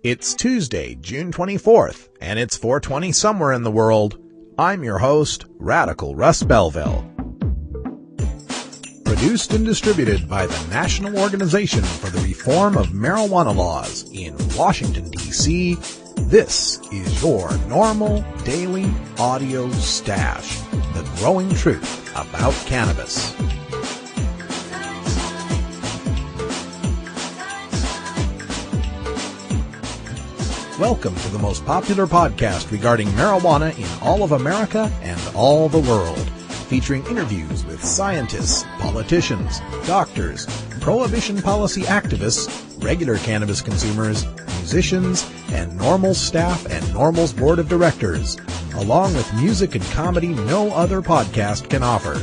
It's Tuesday, June 24th, and it's 4:20 somewhere in the world. I'm your host, Radical Russ Belville. Produced and distributed by the National Organization for the Reform of Marijuana Laws in Washington, D.C., this is your NORML Daily Audio Stash, the growing truth about cannabis. Welcome to the most popular podcast regarding marijuana in all of America and all the world, featuring interviews with scientists, politicians, doctors, prohibition policy activists, regular cannabis consumers, musicians, and NORML staff and NORML's board of directors, along with music and comedy no other podcast can offer.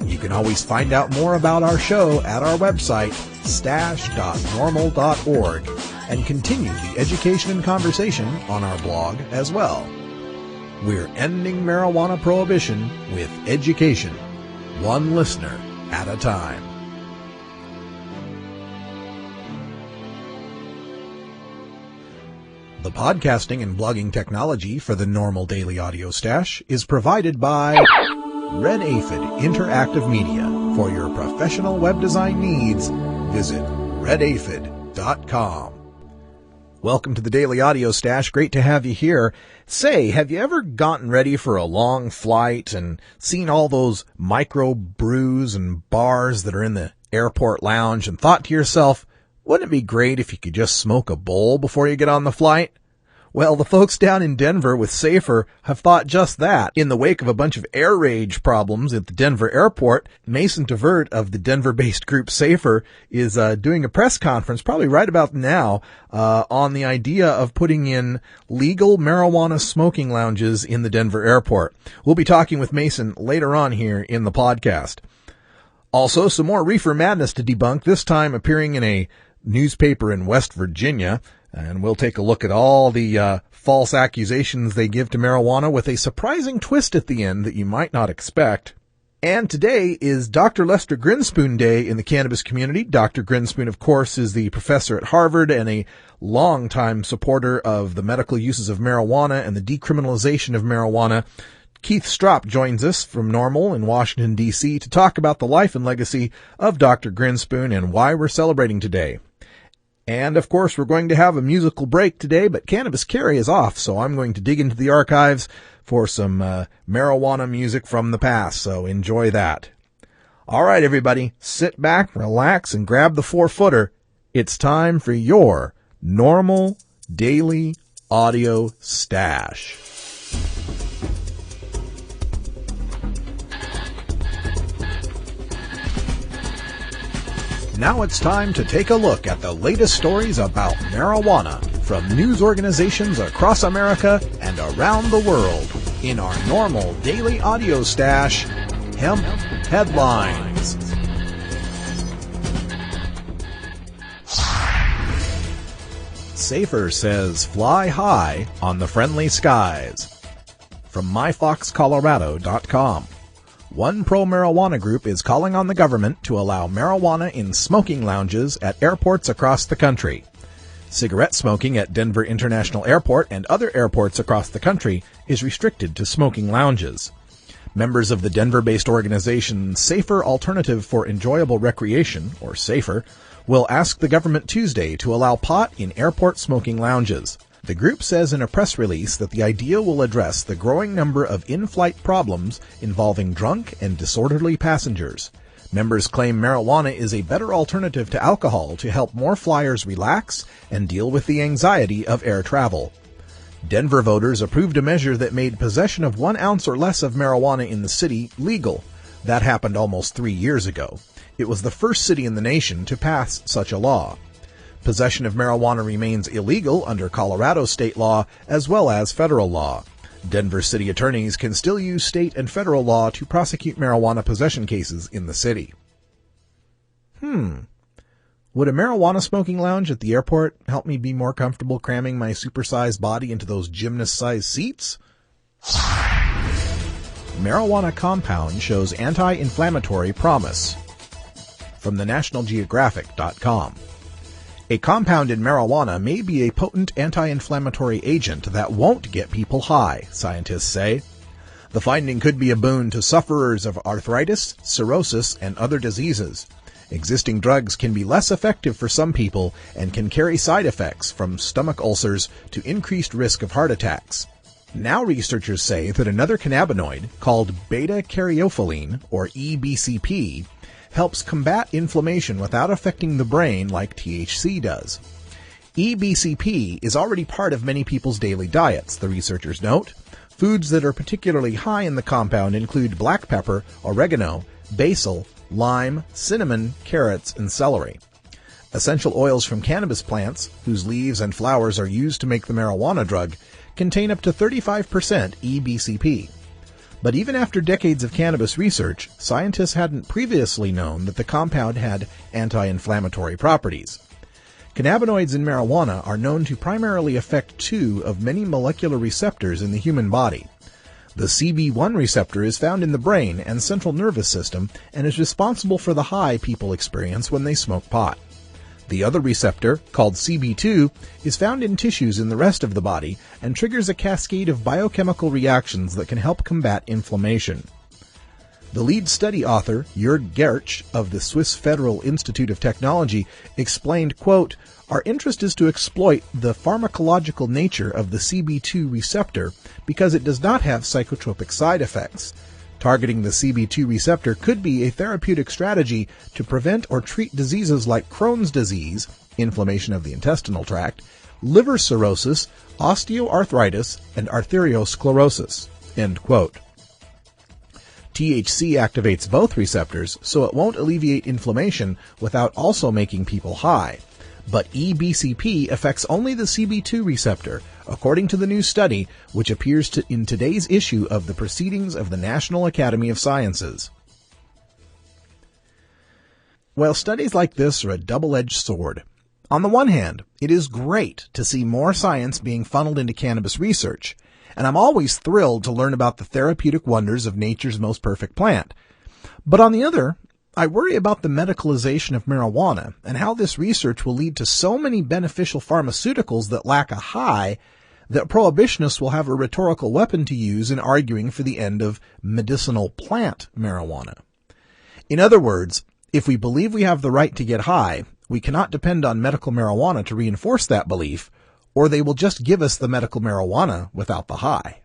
You can always find out more about our show at our website, stash.norml.org, and continue the education and conversation on our blog as well. We're ending marijuana prohibition with education, one listener at a time. The podcasting and blogging technology for the NORML Daily Audio Stash is provided by Red Aphid Interactive Media. For your professional web design needs, visit redaphid.com. Welcome to the Daily Audio Stash. Great to have you here. Say, have you ever gotten ready for a long flight and seen all those micro brews and bars that are in the airport lounge and thought to yourself, wouldn't it be great if you could just smoke a bowl before you get on the flight? Well, the folks down in Denver with Safer have thought just that. In the wake of a bunch of air rage problems at the Denver airport, Mason DeVert of the Denver-based group Safer is doing a press conference, probably right about now, on the idea of putting in legal marijuana smoking lounges in the Denver airport. We'll be talking with Mason later on here in the podcast. Also, some more reefer madness to debunk, this time appearing in a newspaper in West Virginia. And we'll take a look at all the false accusations they give to marijuana with a surprising twist at the end that you might not expect. And today is Dr. Lester Grinspoon Day in the cannabis community. Dr. Grinspoon, of course, is the professor at Harvard and a longtime supporter of the medical uses of marijuana and the decriminalization of marijuana. Keith Stropp joins us from NORML in Washington, D.C. to talk about the life and legacy of Dr. Grinspoon and why we're celebrating today. And, of course, we're going to have a musical break today, but Cannabis Carry is off, so I'm going to dig into the archives for some marijuana music from the past, so enjoy that. All right, everybody, sit back, relax, and grab the 4-footer. It's time for your NORML Daily Audio Stash. Now it's time to take a look at the latest stories about marijuana from news organizations across America and around the world in our NORML Daily Audio Stash, Hemp Headlines. Safer says fly high on the friendly skies. From myfoxcolorado.com. One pro-marijuana group is calling on the government to allow marijuana in smoking lounges at airports across the country. Cigarette smoking at Denver International Airport and other airports across the country is restricted to smoking lounges. Members of the Denver-based organization Safer Alternative for Enjoyable Recreation, or SAFER, will ask the government Tuesday to allow pot in airport smoking lounges. The group says in a press release that the idea will address the growing number of in-flight problems involving drunk and disorderly passengers. Members claim marijuana is a better alternative to alcohol to help more flyers relax and deal with the anxiety of air travel. Denver voters approved a measure that made possession of 1 ounce or less of marijuana in the city legal. That happened almost 3 years ago. It was the first city in the nation to pass such a law. Possession of marijuana remains illegal under Colorado state law as well as federal law. Denver city attorneys can still use state and federal law to prosecute marijuana possession cases in the city. Would a marijuana smoking lounge at the airport help me be more comfortable cramming my supersized body into those gymnast-sized seats? Marijuana compound shows anti-inflammatory promise. From the NationalGeographic.com. A compound in marijuana may be a potent anti-inflammatory agent that won't get people high, scientists say. The finding could be a boon to sufferers of arthritis, cirrhosis, and other diseases. Existing drugs can be less effective for some people and can carry side effects from stomach ulcers to increased risk of heart attacks. Now researchers say that another cannabinoid, called beta-caryophyllene, or EBCP, helps combat inflammation without affecting the brain like THC does. EBCP is already part of many people's daily diets, the researchers note. Foods that are particularly high in the compound include black pepper, oregano, basil, lime, cinnamon, carrots, and celery. Essential oils from cannabis plants, whose leaves and flowers are used to make the marijuana drug, contain up to 35% EBCP. But even after decades of cannabis research, scientists hadn't previously known that the compound had anti-inflammatory properties. Cannabinoids in marijuana are known to primarily affect two of many molecular receptors in the human body. The CB1 receptor is found in the brain and central nervous system and is responsible for the high people experience when they smoke pot. The other receptor, called CB2, is found in tissues in the rest of the body and triggers a cascade of biochemical reactions that can help combat inflammation. The lead study author, Jörg Gertsch of the Swiss Federal Institute of Technology, explained, quote, "Our interest is to exploit the pharmacological nature of the CB2 receptor because it does not have psychotropic side effects. Targeting the CB2 receptor could be a therapeutic strategy to prevent or treat diseases like Crohn's disease, inflammation of the intestinal tract, liver cirrhosis, osteoarthritis, and arteriosclerosis." End quote. THC activates both receptors, so it won't alleviate inflammation without also making people high. But EBCP affects only the CB2 receptor, according to the new study, which appears in today's issue of the Proceedings of the National Academy of Sciences. Well, studies like this are a double-edged sword. On the one hand, it is great to see more science being funneled into cannabis research, and I'm always thrilled to learn about the therapeutic wonders of nature's most perfect plant. But on the other, I worry about the medicalization of marijuana and how this research will lead to so many beneficial pharmaceuticals that lack a high that prohibitionists will have a rhetorical weapon to use in arguing for the end of medicinal plant marijuana. In other words, if we believe we have the right to get high, we cannot depend on medical marijuana to reinforce that belief, or they will just give us the medical marijuana without the high.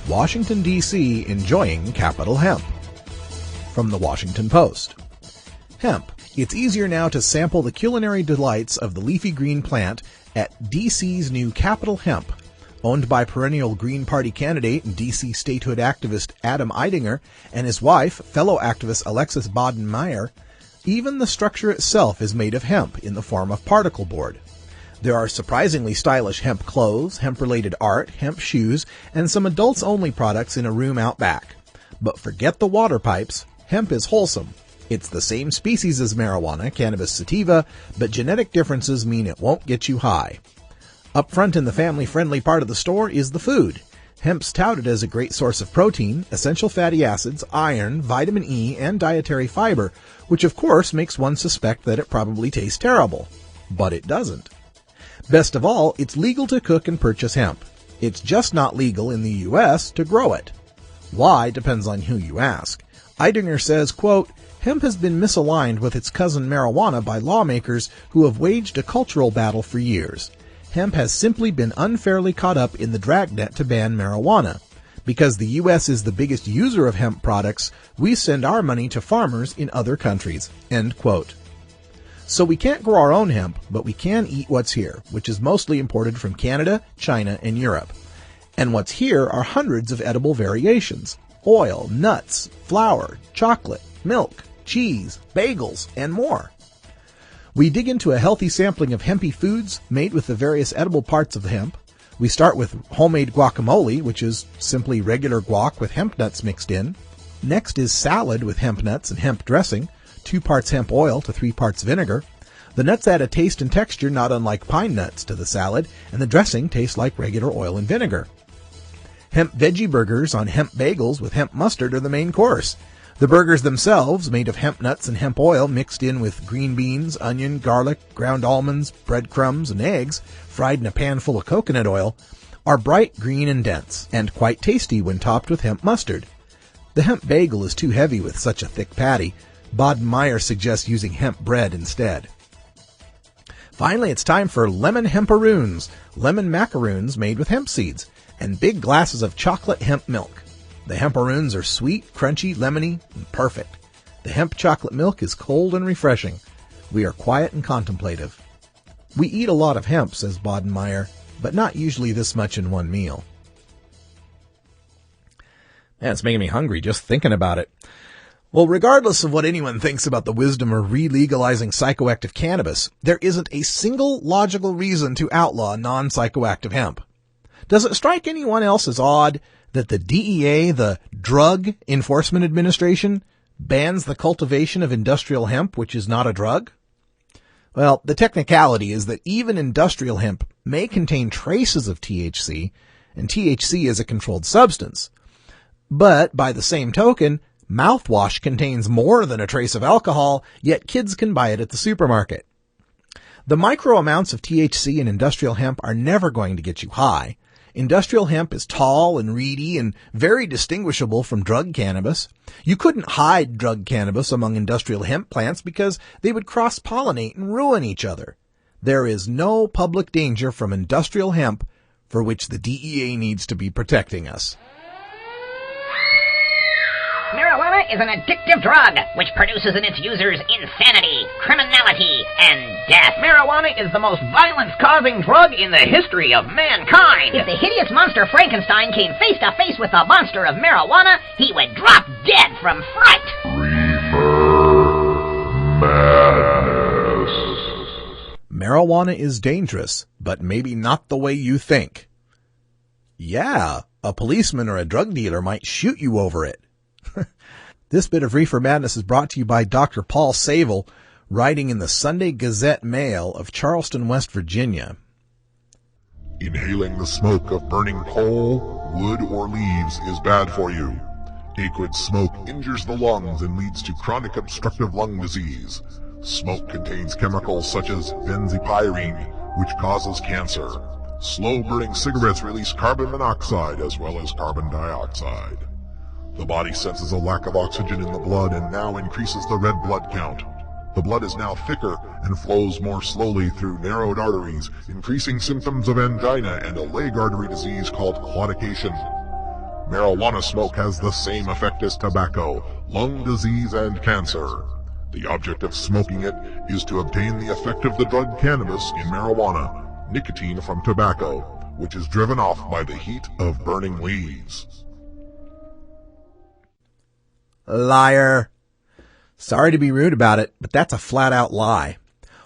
Washington, D.C. enjoying capital hemp. From the Washington Post. Hemp. It's easier now to sample the culinary delights of the leafy green plant at D.C.'s new Capitol Hemp. Owned by perennial Green Party candidate and D.C. statehood activist Adam Eidinger and his wife, fellow activist Alexis Baden-Meyer, even the structure itself is made of hemp in the form of particle board. There are surprisingly stylish hemp clothes, hemp-related art, hemp shoes, and some adults-only products in a room out back. But forget the water pipes. Hemp is wholesome. It's the same species as marijuana, cannabis sativa, but genetic differences mean it won't get you high. Up front in the family-friendly part of the store is the food. Hemp's touted as a great source of protein, essential fatty acids, iron, vitamin E, and dietary fiber, which of course makes one suspect that it probably tastes terrible. But it doesn't. Best of all, it's legal to cook and purchase hemp. It's just not legal in the U.S. to grow it. Why depends on who you ask. Eidinger says, quote, "Hemp has been misaligned with its cousin marijuana by lawmakers who have waged a cultural battle for years. Hemp has simply been unfairly caught up in the dragnet to ban marijuana. Because the U.S. is the biggest user of hemp products, we send our money to farmers in other countries." End quote. So we can't grow our own hemp, but we can eat what's here, which is mostly imported from Canada, China, and Europe. And what's here are hundreds of edible variations: oil, nuts, flour, chocolate, milk, cheese, bagels, and more. We dig into a healthy sampling of hempy foods made with the various edible parts of the hemp. We start with homemade guacamole, which is simply regular guac with hemp nuts mixed in. Next is salad with hemp nuts and hemp dressing, 2 parts hemp oil to 3 parts vinegar. The nuts add a taste and texture not unlike pine nuts to the salad, and the dressing tastes like regular oil and vinegar. Hemp veggie burgers on hemp bagels with hemp mustard are the main course. The burgers themselves, made of hemp nuts and hemp oil mixed in with green beans, onion, garlic, ground almonds, breadcrumbs, and eggs, fried in a pan full of coconut oil, are bright green and dense, and quite tasty when topped with hemp mustard. The hemp bagel is too heavy with such a thick patty. Bodenmeier suggests using hemp bread instead. Finally, it's time for lemon hemperoons, lemon macaroons made with hemp seeds, and big glasses of chocolate hemp milk. The hemperoons are sweet, crunchy, lemony, and perfect. The hemp chocolate milk is cold and refreshing. We are quiet and contemplative. We eat a lot of hemp, says Bodenmeier, but not usually this much in one meal. Man, it's making me hungry just thinking about it. Well, regardless of what anyone thinks about the wisdom of re-legalizing psychoactive cannabis, there isn't a single logical reason to outlaw non-psychoactive hemp. Does it strike anyone else as odd that the DEA, the Drug Enforcement Administration, bans the cultivation of industrial hemp, which is not a drug? Well, the technicality is that even industrial hemp may contain traces of THC, and THC is a controlled substance. But, by the same token, mouthwash contains more than a trace of alcohol, yet kids can buy it at the supermarket. The micro amounts of THC in industrial hemp are never going to get you high. Industrial hemp is tall and reedy and very distinguishable from drug cannabis. You couldn't hide drug cannabis among industrial hemp plants because they would cross-pollinate and ruin each other. There is no public danger from industrial hemp for which the DEA needs to be protecting us. Marijuana is an addictive drug which produces in its users insanity, criminality, and death. Marijuana is the most violence-causing drug in the history of mankind. If the hideous monster Frankenstein came face to face with the monster of marijuana, he would drop dead from fright. Reefer madness. Marijuana is dangerous, but maybe not the way you think. Yeah, a policeman or a drug dealer might shoot you over it. This bit of Reefer Madness is brought to you by Dr. Paul Saville, writing in the Sunday Gazette Mail of Charleston, West Virginia. Inhaling the smoke of burning coal, wood, or leaves is bad for you. Acrid smoke injures the lungs and leads to chronic obstructive lung disease. Smoke contains chemicals such as benzopyrene, which causes cancer. Slow-burning cigarettes release carbon monoxide as well as carbon dioxide. The body senses a lack of oxygen in the blood and now increases the red blood count. The blood is now thicker and flows more slowly through narrowed arteries, increasing symptoms of angina and a leg artery disease called claudication. Marijuana smoke has the same effect as tobacco, lung disease, and cancer. The object of smoking it is to obtain the effect of the drug cannabis in marijuana, nicotine from tobacco, which is driven off by the heat of burning leaves. Liar. Sorry to be rude about it, but that's a flat-out lie.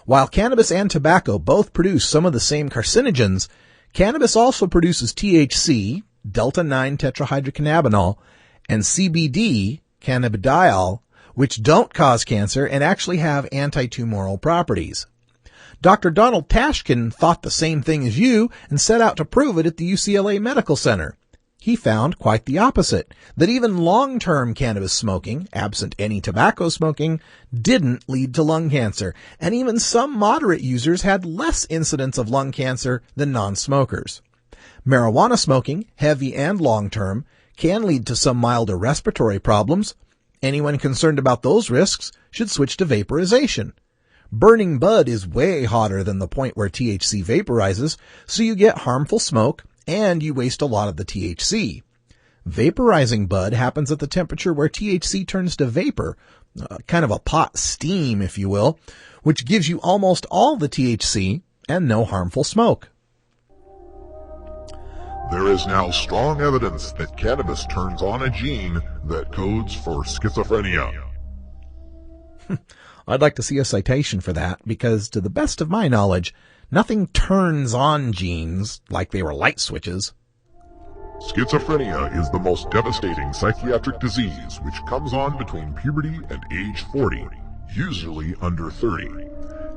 While cannabis and tobacco both produce some of the same carcinogens, cannabis also produces THC, delta-9 tetrahydrocannabinol, and CBD, cannabidiol, which don't cause cancer and actually have anti-tumoral properties. Dr. Donald Tashkin thought the same thing as you and set out to prove it at the UCLA Medical Center. He found quite the opposite, that even long-term cannabis smoking, absent any tobacco smoking, didn't lead to lung cancer, and even some moderate users had less incidence of lung cancer than non-smokers. Marijuana smoking, heavy and long-term, can lead to some milder respiratory problems. Anyone concerned about those risks should switch to vaporization. Burning bud is way hotter than the point where THC vaporizes, so you get harmful smoke, and you waste a lot of the THC. Vaporizing bud happens at the temperature where THC turns to vapor, kind of a pot steam, if you will, which gives you almost all the THC and no harmful smoke. There is now strong evidence that cannabis turns on a gene that codes for schizophrenia. I'd like to see a citation for that, because to the best of my knowledge, nothing turns on genes like they were light switches. Schizophrenia is the most devastating psychiatric disease which comes on between puberty and age 40, usually under 30.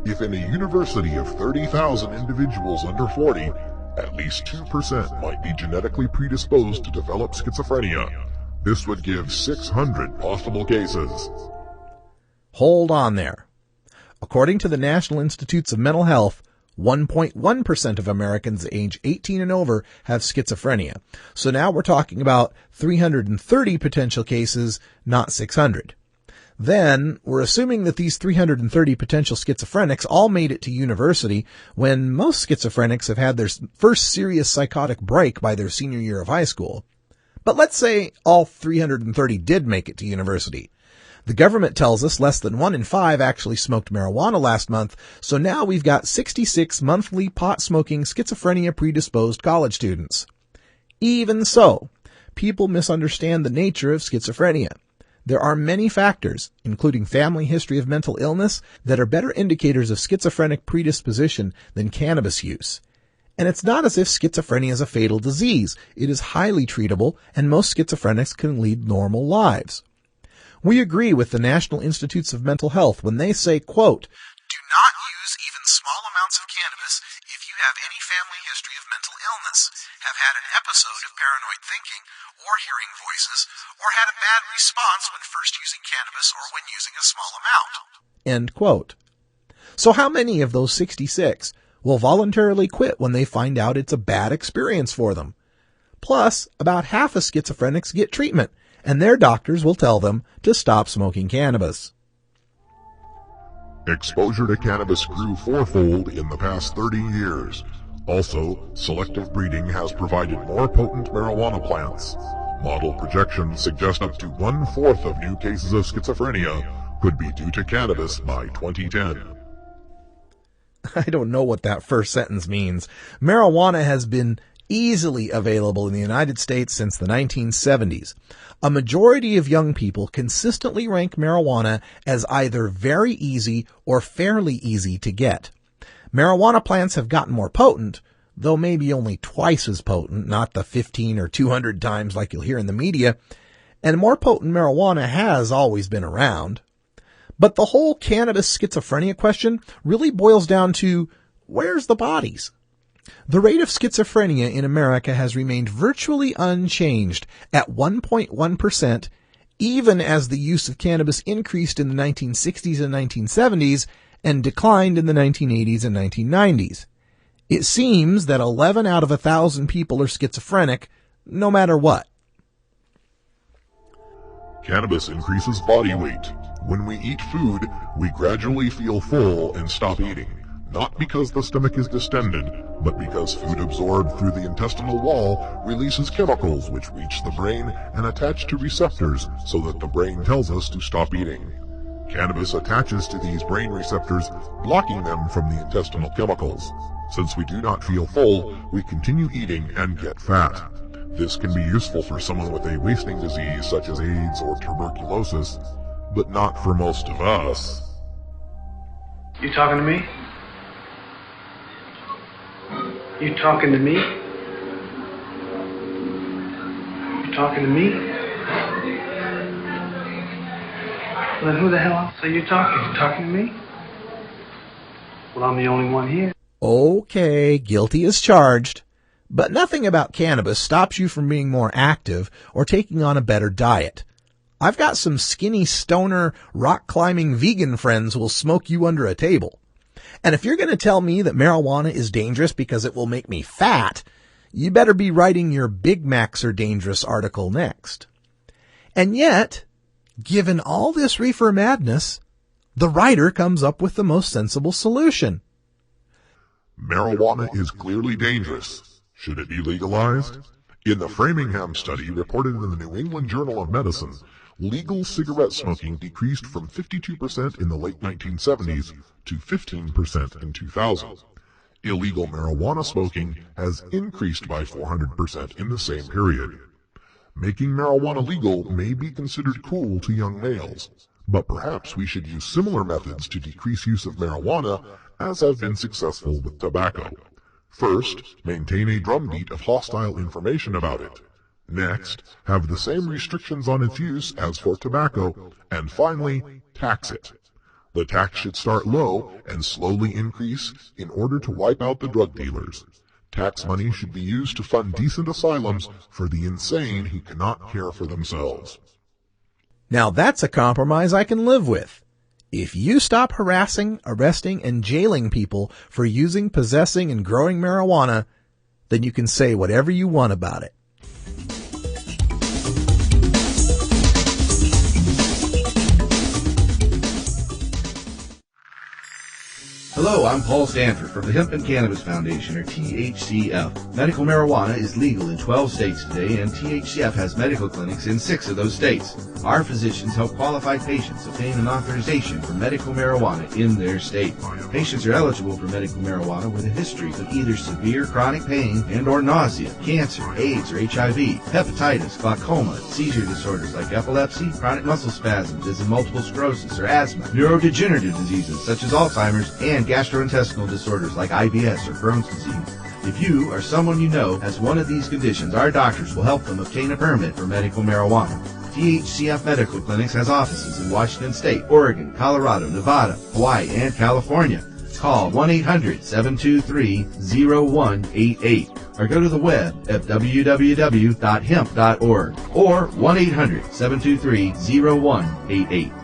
If in a university of 30,000 individuals under 40, at least 2% might be genetically predisposed to develop schizophrenia. This would give 600 possible cases. Hold on there. According to the National Institutes of Mental Health, 1.1% of Americans age 18 and over have schizophrenia. So now we're talking about 330 potential cases, not 600. Then we're assuming that these 330 potential schizophrenics all made it to university when most schizophrenics have had their first serious psychotic break by their senior year of high school. But let's say all 330 did make it to university. The government tells us less than 1 in 5 actually smoked marijuana last month, so now we've got 66 monthly pot-smoking schizophrenia predisposed college students. Even so, people misunderstand the nature of schizophrenia. There are many factors, including family history of mental illness, that are better indicators of schizophrenic predisposition than cannabis use. And it's not as if schizophrenia is a fatal disease. It is highly treatable, and most schizophrenics can lead normal lives. We agree with the National Institutes of Mental Health when they say, quote, "Do not use even small amounts of cannabis if you have any family history of mental illness, have had an episode of paranoid thinking or hearing voices, or had a bad response when first using cannabis or when using a small amount." End quote. So how many of those 66 will voluntarily quit when they find out it's a bad experience for them? Plus, about half of schizophrenics get treatment, and their doctors will tell them to stop smoking cannabis. Exposure to cannabis grew fourfold in the past 30 years. Also, selective breeding has provided more potent marijuana plants. Model projections suggest up to 1/4 of new cases of schizophrenia could be due to cannabis by 2010. I don't know what that first sentence means. Marijuana has been easily available in the United States since the 1970s. A majority of young people consistently rank marijuana as either very easy or fairly easy to get. Marijuana plants have gotten more potent, though maybe only twice as potent, not the 15 or 200 times like you'll hear in the media, and more potent marijuana has always been around. But the whole cannabis schizophrenia question really boils down to, where's the bodies? The rate of schizophrenia in America has remained virtually unchanged at 1.1%, even as the use of cannabis increased in the 1960s and 1970s and declined in the 1980s and 1990s. It seems that 11 out of 1,000 people are schizophrenic, no matter what. Cannabis increases body weight. When we eat food, we gradually feel full and stop eating. Not because the stomach is distended, but because food absorbed through the intestinal wall releases chemicals which reach the brain and attach to receptors so that the brain tells us to stop eating. Cannabis attaches to these brain receptors, blocking them from the intestinal chemicals. Since we do not feel full, we continue eating and get fat. This can be useful for someone with a wasting disease such as AIDS or tuberculosis, but not for most of us. You talking to me? You talking to me? You talking to me? Well, then who the hell else are you talking? You talking to me? Well, I'm the only one here. Okay, guilty as charged. But nothing about cannabis stops you from being more active or taking on a better diet. I've got some skinny stoner, rock-climbing vegan friends who will smoke you under a table. And if you're going to tell me that marijuana is dangerous because it will make me fat, you better be writing your Big Macs are dangerous article next. And yet, given all this reefer madness, the writer comes up with the most sensible solution. Marijuana is clearly dangerous. Should it be legalized? In the Framingham study reported in the New England Journal of Medicine, legal cigarette smoking decreased from 52% in the late 1970s to 15% in 2000. Illegal marijuana smoking has increased by 400% in the same period. Making marijuana legal may be considered cool to young males, but perhaps we should use similar methods to decrease use of marijuana as have been successful with tobacco. First, maintain a drumbeat of hostile information about it. Next, have the same restrictions on its use as for tobacco, and finally, tax it. The tax should start low and slowly increase in order to wipe out the drug dealers. Tax money should be used to fund decent asylums for the insane who cannot care for themselves. Now that's a compromise I can live with. If you stop harassing, arresting, and jailing people for using, possessing, and growing marijuana, then you can say whatever you want about it. Hello, I'm Paul Stanford from the Hemp and Cannabis Foundation, or THCF. Medical marijuana is legal in 12 states today, and THCF has medical clinics in 6 of those states. Our physicians help qualified patients obtain an authorization for medical marijuana in their state. Patients are eligible for medical marijuana with a history of either severe chronic pain and or nausea, cancer, AIDS or HIV, hepatitis, glaucoma, seizure disorders like epilepsy, chronic muscle spasms as in multiple sclerosis or asthma, neurodegenerative diseases such as Alzheimer's, and gastrointestinal disorders like IBS or Crohn's disease. If you or someone you know has one of these conditions, our doctors will help them obtain a permit for medical marijuana. THCF Medical Clinics has offices in Washington State, Oregon, Colorado, Nevada, Hawaii, and California. Call 1-800-723-0188 or go to the web at www.hemp.org or 1-800-723-0188.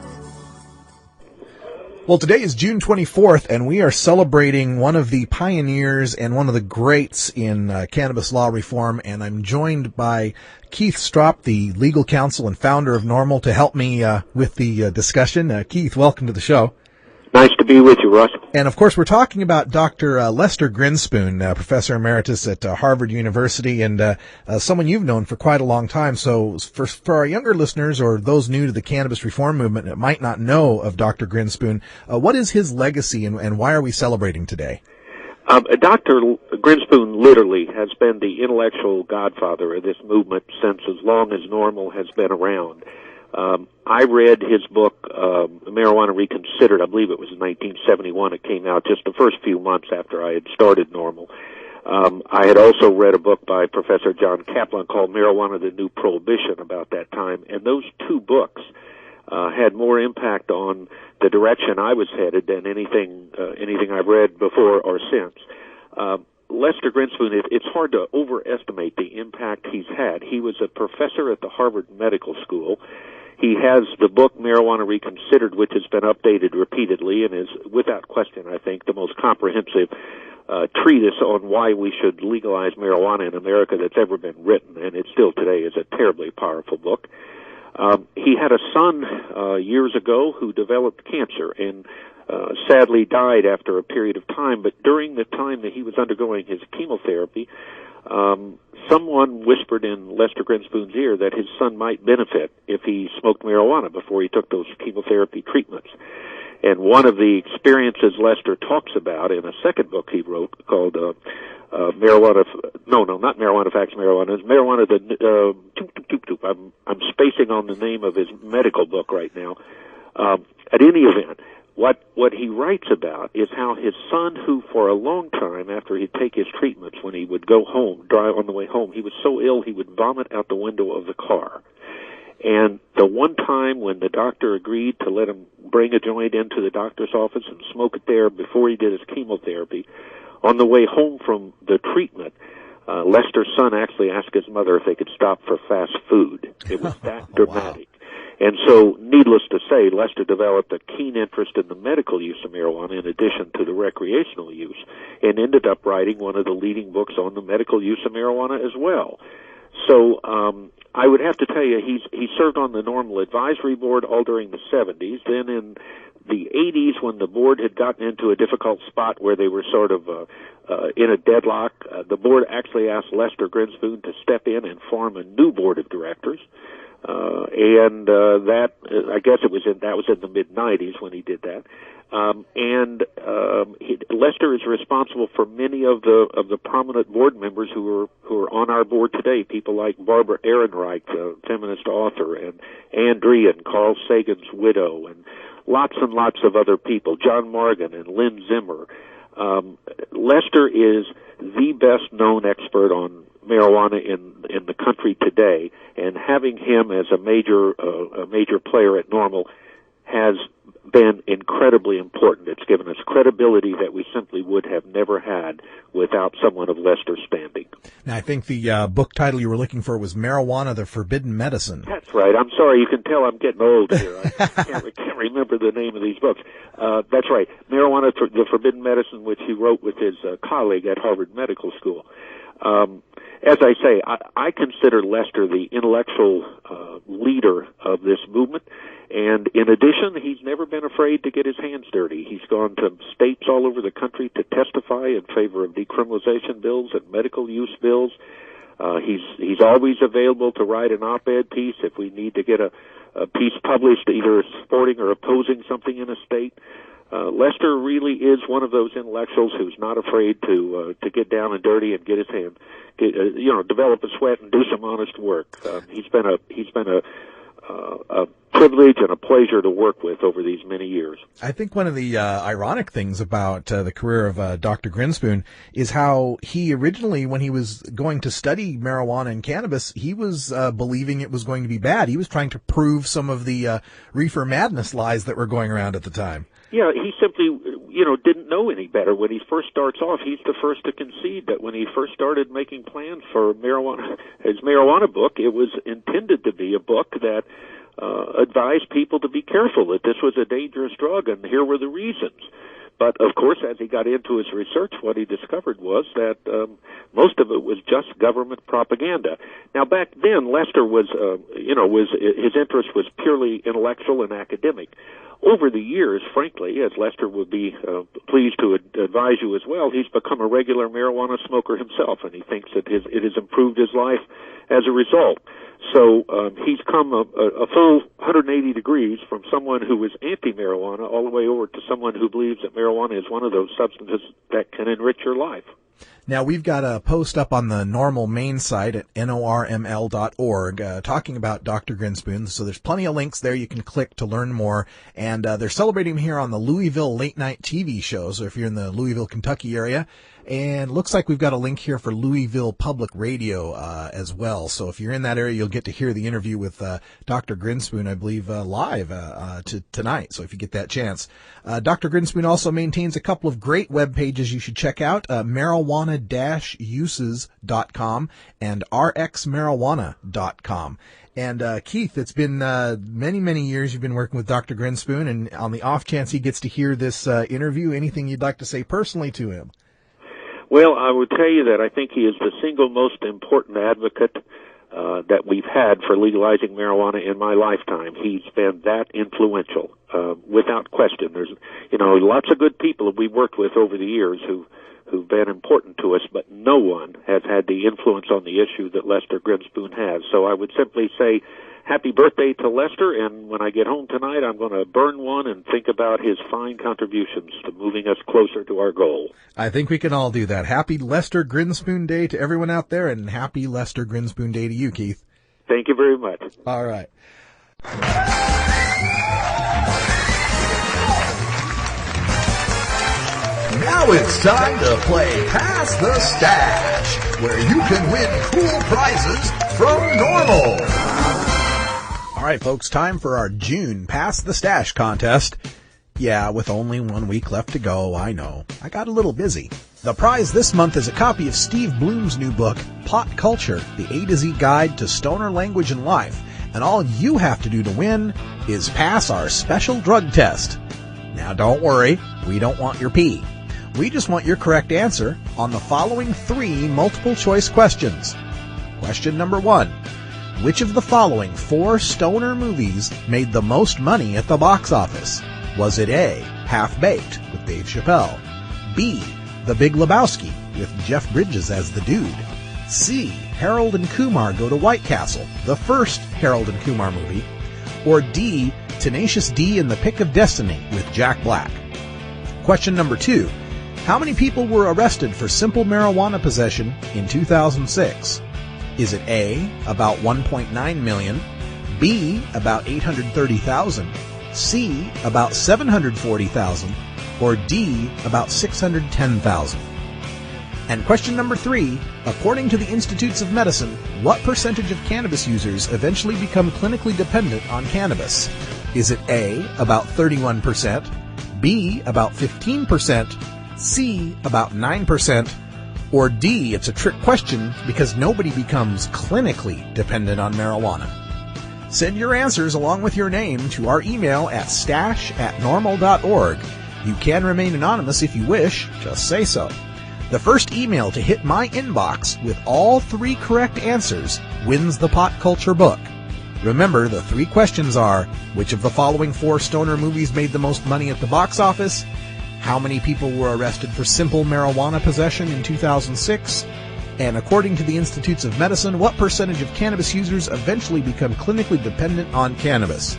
Well, today is June 24th, and we are celebrating one of the pioneers and one of the greats in cannabis law reform, and I'm joined by Keith Stropp, the legal counsel and founder of NORML, to help me with the discussion. Keith, welcome to the show. Nice to be with you, Russ. And, of course, we're talking about Dr. Lester Grinspoon, Professor Emeritus at Harvard University, and someone you've known for quite a long time. So for our younger listeners or those new to the cannabis reform movement that might not know of Dr. Grinspoon, what is his legacy and why are we celebrating today? Dr. Grinspoon literally has been the intellectual godfather of this movement since as long as NORML has been around. I read his book, Marijuana Reconsidered. I believe it was in 1971. It came out just the first few months after I had started NORML. I had also read a book by Professor John Kaplan called Marijuana, the New Prohibition about that time, and those two books had more impact on the direction I was headed than anything I've read before or since. Lester Grinspoon, it's hard to overestimate the impact he's had. He was a professor at the Harvard Medical School. He has the book Marijuana Reconsidered, which has been updated repeatedly and is, without question, I think, the most comprehensive treatise on why we should legalize marijuana in America that's ever been written, and it still today is a terribly powerful book. He had a son years ago who developed cancer and sadly died after a period of time, but during the time that he was undergoing his chemotherapy, someone whispered in Lester Grinspoon's ear that his son might benefit if he smoked marijuana before he took those chemotherapy treatments. And one of the experiences Lester talks about in a second book he wrote called Marijuana, not Marijuana Facts, Marijuana, it's Marijuana I'm spacing on the name of his medical book right now. At any event, what he writes about is how his son, who for a long time after he'd take his treatments, when he would go home, drive on the way home, he was so ill he would vomit out the window of the car. And the one time when the doctor agreed to let him bring a joint into the doctor's office and smoke it there before he did his chemotherapy, on the way home from the treatment, Lester's son actually asked his mother if they could stop for fast food. It was that dramatic. Wow. And so, needless to say, Lester developed a keen interest in the medical use of marijuana in addition to the recreational use, and ended up writing one of the leading books on the medical use of marijuana as well. So, I would have to tell you, he served on the NORML Advisory Board all during the 70s. Then in the 80s, when the board had gotten into a difficult spot where they were sort of in a deadlock, the board actually asked Lester Grinspoon to step in and form a new board of directors. I guess that was in the mid-90s when he did that. Lester is responsible for many of the prominent board members who are on our board today. People like Barbara Ehrenreich, the feminist author, and Ann Dreyen, Carl Sagan's widow, and lots of other people. John Morgan and Lynn Zimmer. Lester is the best known expert on marijuana in the country today, and having him as a major player at NORML has been incredibly important. It's given us credibility that we simply would have never had without someone of Lester's standing. Now, I think the book title you were looking for was Marijuana, the Forbidden Medicine. That's right. I'm sorry. You can tell I'm getting old here. I can't remember the name of these books. That's right. Marijuana, the Forbidden Medicine, which he wrote with his colleague at Harvard Medical School. As I say, I consider Lester the intellectual leader of this movement. And in addition, he's never been afraid to get his hands dirty. He's gone to states all over the country to testify in favor of decriminalization bills and medical use bills. He's always available to write an op-ed piece if we need to get a piece published, either supporting or opposing something in a state. Lester really is one of those intellectuals who's not afraid to get down and dirty and get his hand, develop a sweat and do some honest work. He's been a privilege and a pleasure to work with over these many years. I think one of the ironic things about the career of Dr. Grinspoon is how he originally, when he was going to study marijuana and cannabis, he was believing it was going to be bad. He was trying to prove some of the reefer madness lies that were going around at the time. Yeah, he simply, didn't know any better. When he first starts off, he's the first to concede that when he first started making plans for his marijuana book, it was intended to be a book that advised people to be careful, that this was a dangerous drug, and here were the reasons. But, of course, as he got into his research, what he discovered was that most of it was just government propaganda. Now, back then, Lester was his interest was purely intellectual and academic. Over the years, frankly, as Lester would be pleased to advise you as well, he's become a regular marijuana smoker himself, and he thinks that it has improved his life as a result. So he's come a full 180 degrees from someone who is anti-marijuana all the way over to someone who believes that marijuana is one of those substances that can enrich your life. Now, we've got a post up on the NORML main site at norml.org talking about Dr. Grinspoon. So there's plenty of links there you can click to learn more. And they're celebrating him here on the Louisville late night TV show. So if you're in the Louisville, Kentucky area, and looks like we've got a link here for Louisville Public Radio as well. So if you're in that area, you'll get to hear the interview with Dr. Grinspoon, I believe, live tonight. So if you get that chance. Dr. Grinspoon also maintains a couple of great web pages you should check out, marijuana-uses.com and rxmarijuana.com. And Keith, it's been many, many years you've been working with Dr. Grinspoon, and on the off chance he gets to hear this interview, anything you'd like to say personally to him? Well, I would tell you that I think he is the single most important advocate that we've had for legalizing marijuana in my lifetime. He's been that influential, without question. There's, lots of good people that we've worked with over the years who've been important to us, but no one has had the influence on the issue that Lester Grinspoon has. So I would simply say happy birthday to Lester, and when I get home tonight, I'm going to burn one and think about his fine contributions to moving us closer to our goal. I think we can all do that. Happy Lester Grinspoon Day to everyone out there, and happy Lester Grinspoon Day to you, Keith. Thank you very much. All right. Now it's time to play Pass the Stash, where you can win cool prizes from NORML. All right, folks, time for our June Pass the Stash contest. Yeah, with only 1 week left to go, I know. I got a little busy. The prize this month is a copy of Steve Bloom's new book, Pot Culture, the A to Z Guide to Stoner Language and Life. And all you have to do to win is pass our special drug test. Now, don't worry, we don't want your pee. We just want your correct answer on the following 3 multiple-choice questions. Question number 1. Which of the following 4 stoner movies made the most money at the box office? Was it A, Half-Baked with Dave Chappelle, B, The Big Lebowski with Jeff Bridges as the dude, C, Harold and Kumar Go to White Castle, the first Harold and Kumar movie, or D, Tenacious D and the Pick of Destiny with Jack Black? Question number 2. How many people were arrested for simple marijuana possession in 2006? Is it A, about 1.9 million, B, about 830,000, C, about 740,000, or D, about 610,000? And question number 3, according to the Institutes of Medicine, what percentage of cannabis users eventually become clinically dependent on cannabis? Is it A, about 31%, B, about 15%, C, about 9%, or D, it's a trick question because nobody becomes clinically dependent on marijuana? Send your answers along with your name to our email at stash@normal.org. You can remain anonymous if you wish, just say so. The first email to hit my inbox with all 3 correct answers wins the Pot Culture book. Remember, the 3 questions are, which of the following 4 stoner movies made the most money at the box office? How many people were arrested for simple marijuana possession in 2006? And according to the Institutes of Medicine, what percentage of cannabis users eventually become clinically dependent on cannabis?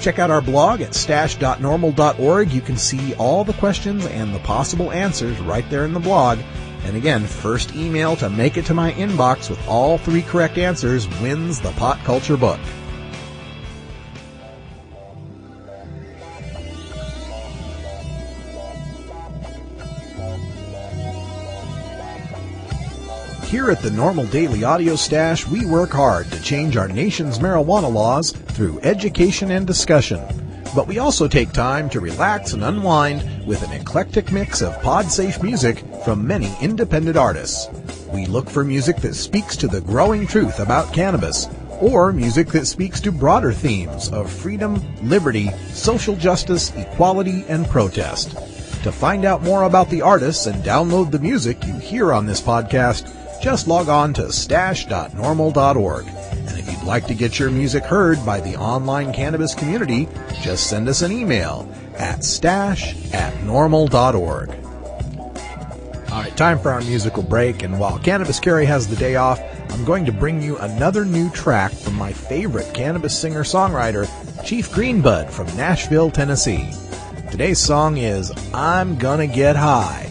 Check out our blog at stash.normal.org. You can see all the questions and the possible answers right there in the blog. And again, first email to make it to my inbox with all 3 correct answers wins the Pot Culture book. Here at the NORML Daily Audio Stash, we work hard to change our nation's marijuana laws through education and discussion. But we also take time to relax and unwind with an eclectic mix of pod-safe music from many independent artists. We look for music that speaks to the growing truth about cannabis, or music that speaks to broader themes of freedom, liberty, social justice, equality, and protest. To find out more about the artists and download the music you hear on this podcast, just log on to stash.normal.org. And if you'd like to get your music heard by the online cannabis community, just send us an email at stash@normal.org. All right, time for our musical break, and while Cannabis Carry has the day off, I'm going to bring you another new track from my favorite cannabis singer-songwriter, Chief Greenbud from Nashville, Tennessee. Today's song is I'm Gonna Get High,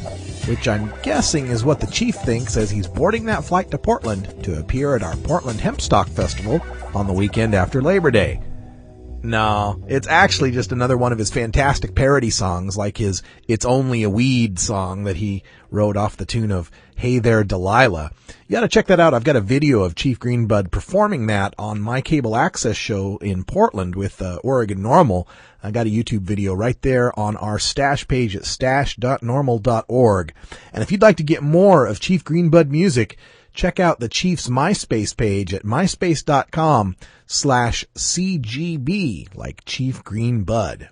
which I'm guessing is what the Chief thinks as he's boarding that flight to Portland to appear at our Portland Hempstock Festival on the weekend after Labor Day. No, it's actually just another one of his fantastic parody songs, like his It's Only a Weed song that he wrote off the tune of Hey There Delilah. You gotta check that out. I've got a video of Chief Greenbud performing that on my cable access show in Portland with Oregon NORML. I got a YouTube video right there on our Stash page at stash.normal.org. And if you'd like to get more of Chief Greenbud music, check out the Chief's MySpace page at myspace.com/CGB, like Chief Greenbud.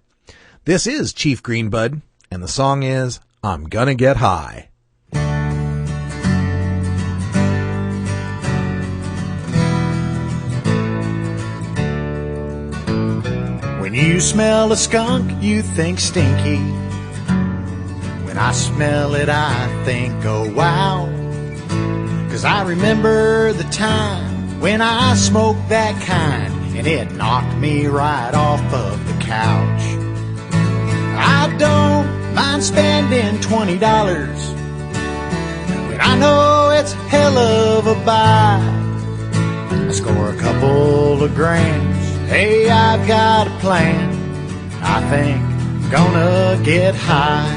This is Chief Greenbud, and the song is I'm Gonna Get High. When you smell a skunk, you think stinky. When I smell it, I think, oh wow. 'Cause I remember the time when I smoked that kind, and it knocked me right off of the couch. I don't mind spending $20, but I know it's a hell of a buy. I score a couple of grams, hey, I've got a plan. I think I'm gonna get high.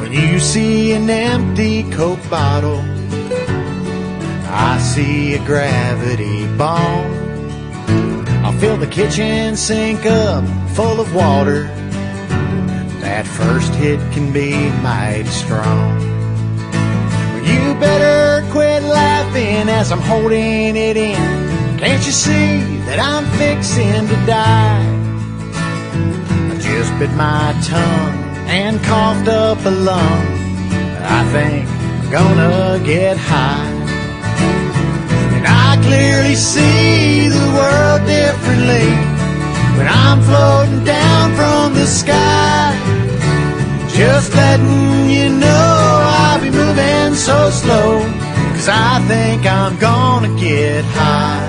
When you see an empty Coke bottle, I see a gravity bomb. I'll fill the kitchen sink up full of water. That first hit can be mighty strong. You better quit laughing as I'm holding it in. Can't you see that I'm fixing to die? I just bit my tongue and coughed up a lung. I think I'm gonna get high. And I clearly see the world differently when I'm floating down from the sky. Just letting you know I'll be moving so slow, 'cause I think I'm gonna get high.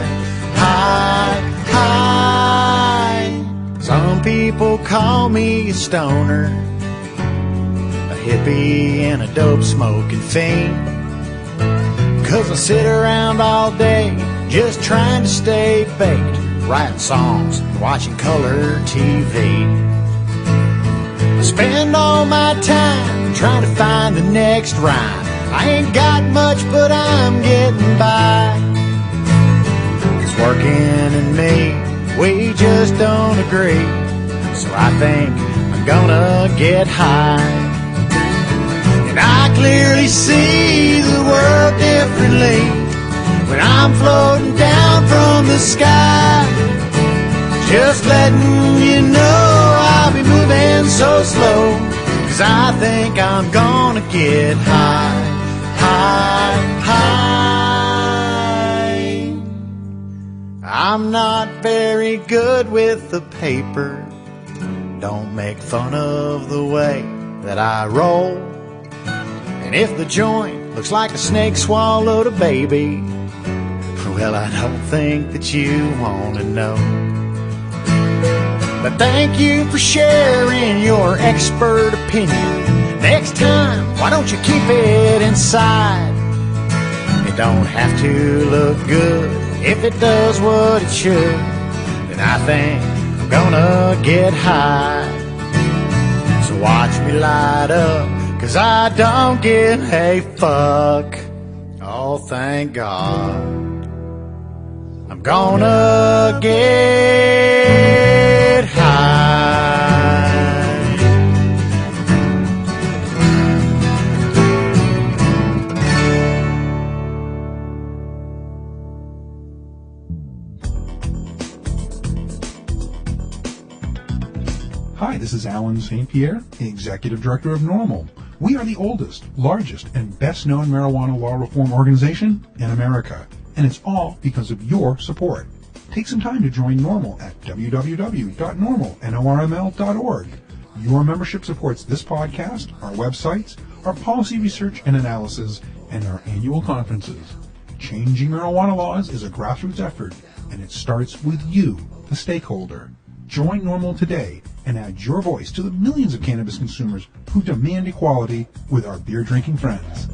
High, high. Some people call me a stoner, a hippie and a dope smoking fiend, 'cause I sit around all day just trying to stay baked, writing songs and watching color TV. I spend all my time trying to find the next rhyme. I ain't got much, but I'm getting by. Working in me We just don't agree. So I think I'm gonna get high. And I clearly see the world differently when I'm floating down from the sky. Just letting you know I'll be moving so slow, 'cause I think I'm gonna get high, high, high. I'm not very good with the paper. Don't make fun of the way that I roll. And if the joint looks like a snake swallowed a baby, well, I don't think that you want to know. But thank you for sharing your expert opinion. Next time, why don't you keep it inside? It don't have to look good. If it does what it should, then I think I'm gonna get high. So watch me light up, 'cause I don't give a fuck. Oh, thank God. I'm gonna get high. Hi, this is Alan St. Pierre, Executive Director of NORML. We are the oldest, largest, and best-known marijuana law reform organization in America, and it's all because of your support. Take some time to join NORML at www.norml.org. Your membership supports this podcast, our websites, our policy research and analysis, and our annual conferences. Changing marijuana laws is a grassroots effort, and it starts with you, the stakeholder. Join NORML today and add your voice to the millions of cannabis consumers who demand equality with our beer-drinking friends.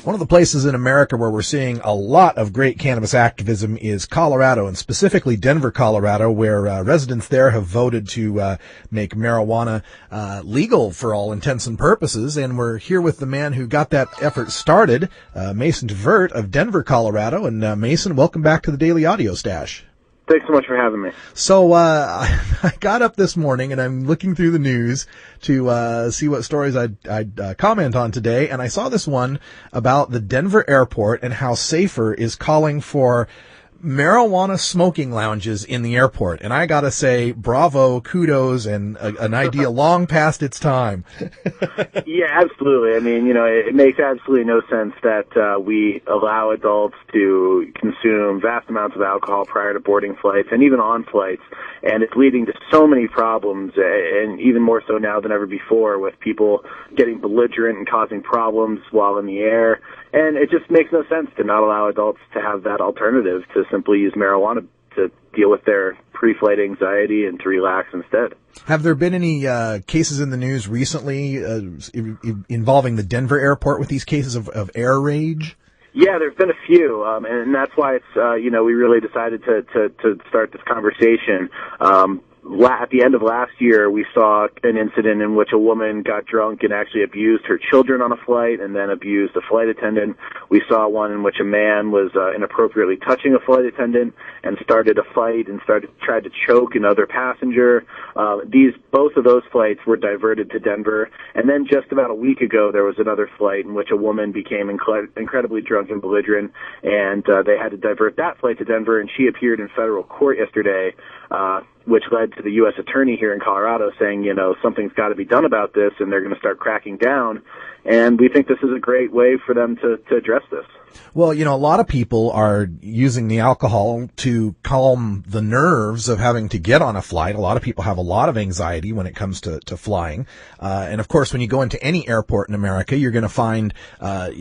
One of the places in America where we're seeing a lot of great cannabis activism is Colorado, and specifically Denver, Colorado, where residents there have voted to make marijuana legal for all intents and purposes. And we're here with the man who got that effort started, Mason DeVert of Denver, Colorado. And Mason, welcome back to the Daily Audio Stash. Thanks so much for having me. So I got up this morning and I'm looking through the news to see what stories I'd comment on today, and I saw this one about the Denver airport and how Safer is calling for marijuana smoking lounges in the airport. And I gotta say, bravo, kudos, and an idea long past its time. Yeah, absolutely. I mean, you know, it makes absolutely no sense that we allow adults to consume vast amounts of alcohol prior to boarding flights and even on flights. And it's leading to so many problems, and even more so now than ever before, with people getting belligerent and causing problems while in the air. And it just makes no sense to not allow adults to have that alternative, to simply use marijuana to deal with their pre-flight anxiety and to relax instead. Have there been any cases in the news recently involving the Denver airport with these cases of air rage? Yeah, there's been a few, and that's why it's we really decided to start this conversation. At the end of last year, we saw an incident in which a woman got drunk and actually abused her children on a flight and then abused a flight attendant. We saw one in which a man was inappropriately touching a flight attendant and started a fight and tried to choke another passenger. Both of those flights were diverted to Denver. And then just about a week ago, there was another flight in which a woman became incredibly drunk and belligerent, and they had to divert that flight to Denver, and she appeared in federal court yesterday, which led to the U.S. attorney here in Colorado saying, something's got to be done about this, and they're going to start cracking down. And we think this is a great way for them to address this. Well, a lot of people are using the alcohol to calm the nerves of having to get on a flight. A lot of people have a lot of anxiety when it comes to flying. And of course, when you go into any airport in America, you're going to find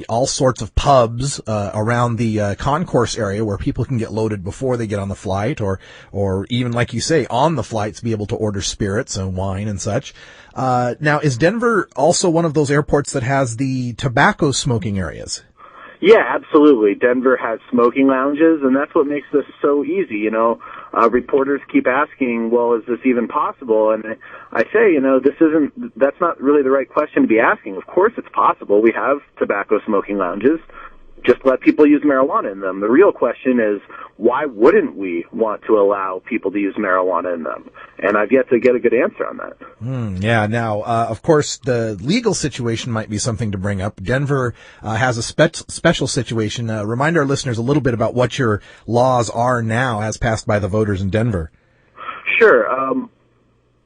all sorts of pubs around the concourse area where people can get loaded before they get on the flight, or even, like you say, on the flights, be able to order spirits and wine and such. Now, is Denver also one of those airports that has the tobacco smoking areas? Yeah, absolutely. Denver has smoking lounges, and that's what makes this so easy. Reporters keep asking, well, is this even possible? And I say, that's not really the right question to be asking. Of course it's possible. We have tobacco smoking lounges. just let people use marijuana in them. The real question is, why wouldn't we want to allow people to use marijuana in them? And I've yet to get a good answer on that. Yeah. Now, of course, the legal situation might be something to bring up. Denver has a special situation. Remind our listeners a little bit about what your laws are now as passed by the voters in Denver. Sure.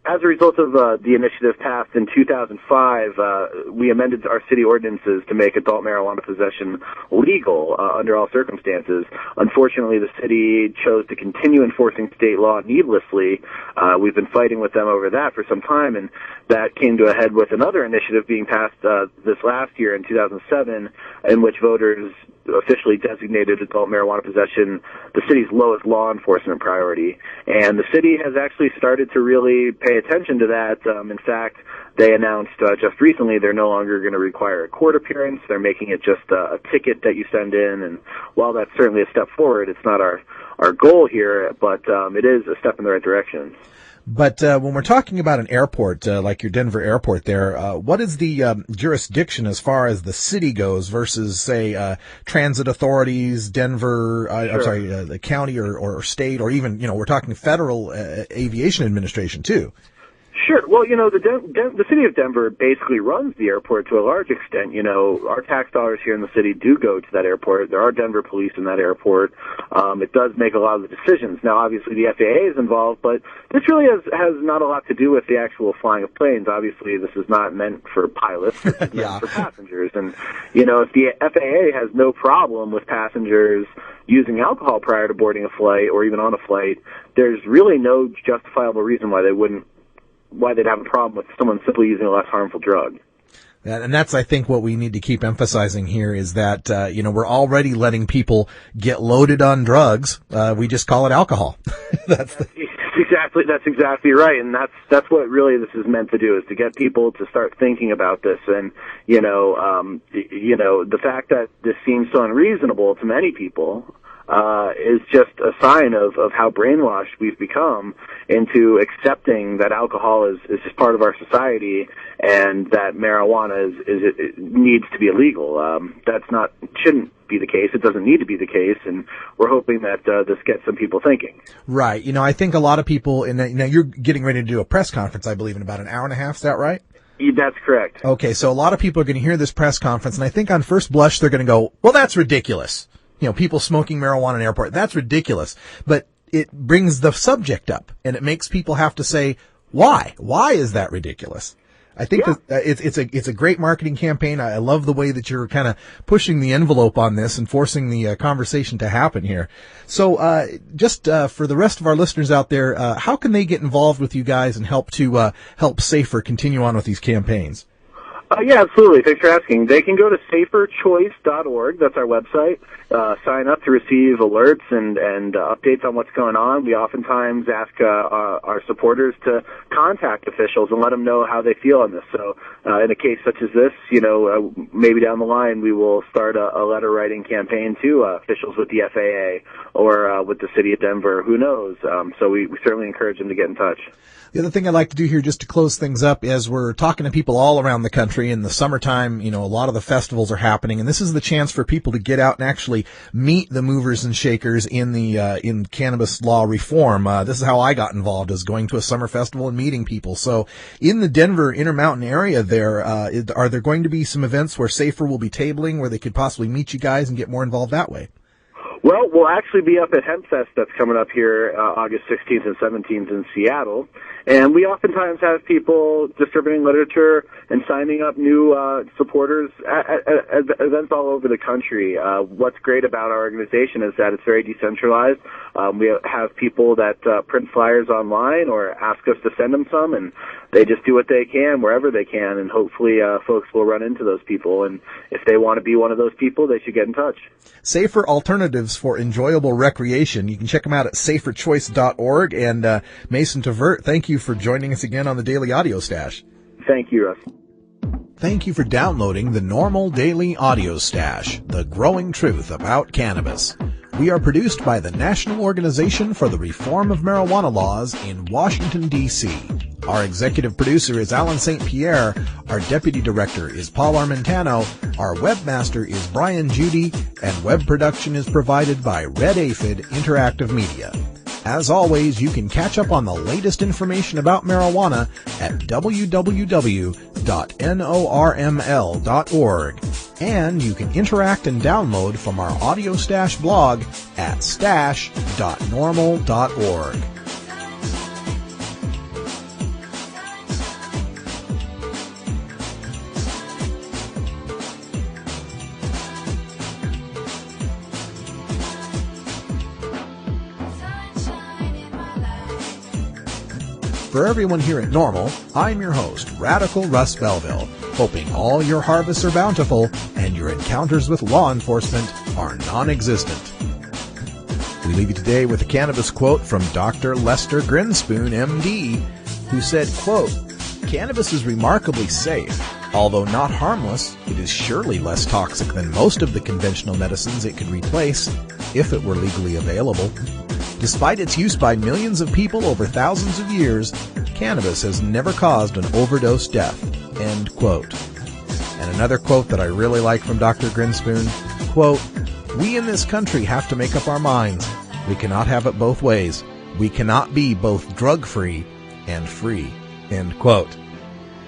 As a result of the initiative passed in 2005, we amended our city ordinances to make adult marijuana possession legal under all circumstances. Unfortunately, the city chose to continue enforcing state law needlessly. We've been fighting with them over that for some time, and that came to a head with another initiative being passed this last year in 2007, in which voters officially designated adult marijuana possession the city's lowest law enforcement priority. And the city has actually started to really pay attention to that. In fact, they announced just recently they're no longer going to require a court appearance. They're making it just a ticket that you send in. And while that's certainly a step forward, it's not our goal here, but it is a step in the right direction. But when we're talking about an airport, like your Denver airport there, what is the jurisdiction as far as the city goes versus, say, transit authorities, Denver, Sure. the county or state, or even, we're talking federal aviation administration, too? Sure. Well, the city of Denver basically runs the airport to a large extent. Our tax dollars here in the city do go to that airport. There are Denver police in that airport. It does make a lot of the decisions. Now, obviously, the FAA is involved, but this really has not a lot to do with the actual flying of planes. Obviously, this is not meant for pilots. It's meant for passengers. And, if the FAA has no problem with passengers using alcohol prior to boarding a flight or even on a flight, there's really no justifiable reason why they'd have a problem with someone simply using a less harmful drug. And that's, I think, what we need to keep emphasizing here is that, we're already letting people get loaded on drugs. We just call it alcohol. That's exactly right. And that's what really this is meant to do, is to get people to start thinking about this. And, the fact that this seems so unreasonable to many people, is just a sign of how brainwashed we've become into accepting that alcohol is just part of our society and that marijuana it needs to be illegal. Shouldn't be the case. It doesn't need to be the case, and we're hoping that this gets some people thinking. Right. I think a lot of people, now you're getting ready to do a press conference, I believe, in about an hour and a half. Is that right? That's correct. Okay, so a lot of people are going to hear this press conference, and I think on first blush they're going to go, well, that's ridiculous. People smoking marijuana in an airport, that's ridiculous. But it brings the subject up, and it makes people have to say, why? Why is that ridiculous? I think that it's a great marketing campaign. I love the way that you're kind of pushing the envelope on this and forcing the conversation to happen here. So just for the rest of our listeners out there, how can they get involved with you guys and help SAFER continue on with these campaigns? Yeah, absolutely. Thanks for asking. They can go to saferchoice.org. That's our website. Sign up to receive alerts and updates on what's going on. We oftentimes ask our supporters to contact officials and let them know how they feel on this. So in a case such as this, maybe down the line we will start a letter writing campaign to officials with the FAA or with the city of Denver. Who knows? So we certainly encourage them to get in touch. The other thing I'd like to do here just to close things up is we're talking to people all around the country. In the summertime, a lot of the festivals are happening, and this is the chance for people to get out and actually meet the movers and shakers in cannabis law reform. This is how I got involved, is going to a summer festival and meeting people. So in the Denver Intermountain area there, are there going to be some events where SAFER will be tabling where they could possibly meet you guys and get more involved that way? Well, we'll actually be up at HempFest that's coming up here August 16th and 17th in Seattle. And we oftentimes have people distributing literature and signing up new supporters at events all over the country. What's great about our organization is that it's very decentralized. We have people that print flyers online or ask us to send them some, and they just do what they can wherever they can, and hopefully folks will run into those people. And if they want to be one of those people, they should get in touch. SAFER Alternatives for Enjoyable Recreation. You can check them out at saferchoice.org. And Mason Tvert, thank you for joining us again on the Daily Audio Stash. Thank you, Russ. Thank you for downloading the NORML Daily Audio Stash, the growing truth about cannabis. We are produced by the National Organization for the Reform of Marijuana Laws in Washington, D.C. Our executive producer is Alan St. Pierre. Our deputy director is Paul Armentano. Our webmaster is Brian Judy. And web production is provided by Red Aphid Interactive Media. As always, you can catch up on the latest information about marijuana at www.norml.org. And you can interact and download from our Audio Stash blog at stash.norml.org. For everyone here at NORML, I'm your host, Radical Russ Belville, hoping all your harvests are bountiful and your encounters with law enforcement are non-existent. We leave you today with a cannabis quote from Dr. Lester Grinspoon, MD, who said, quote, "Cannabis is remarkably safe. Although not harmless, it is surely less toxic than most of the conventional medicines it could replace if it were legally available. Despite its use by millions of people over thousands of years, cannabis has never caused an overdose death." End quote. And another quote that I really like from Dr. Grinspoon, quote, "We in this country have to make up our minds. We cannot have it both ways. We cannot be both drug-free and free." End quote.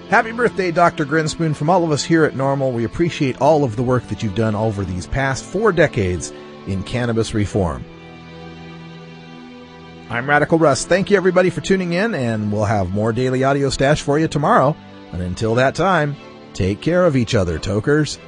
Happy birthday, Dr. Grinspoon. From all of us here at NORML, we appreciate all of the work that you've done over these past 4 decades in cannabis reform. I'm Radical Russ. Thank you, everybody, for tuning in, and we'll have more Daily Audio Stash for you tomorrow. And until that time, take care of each other, tokers.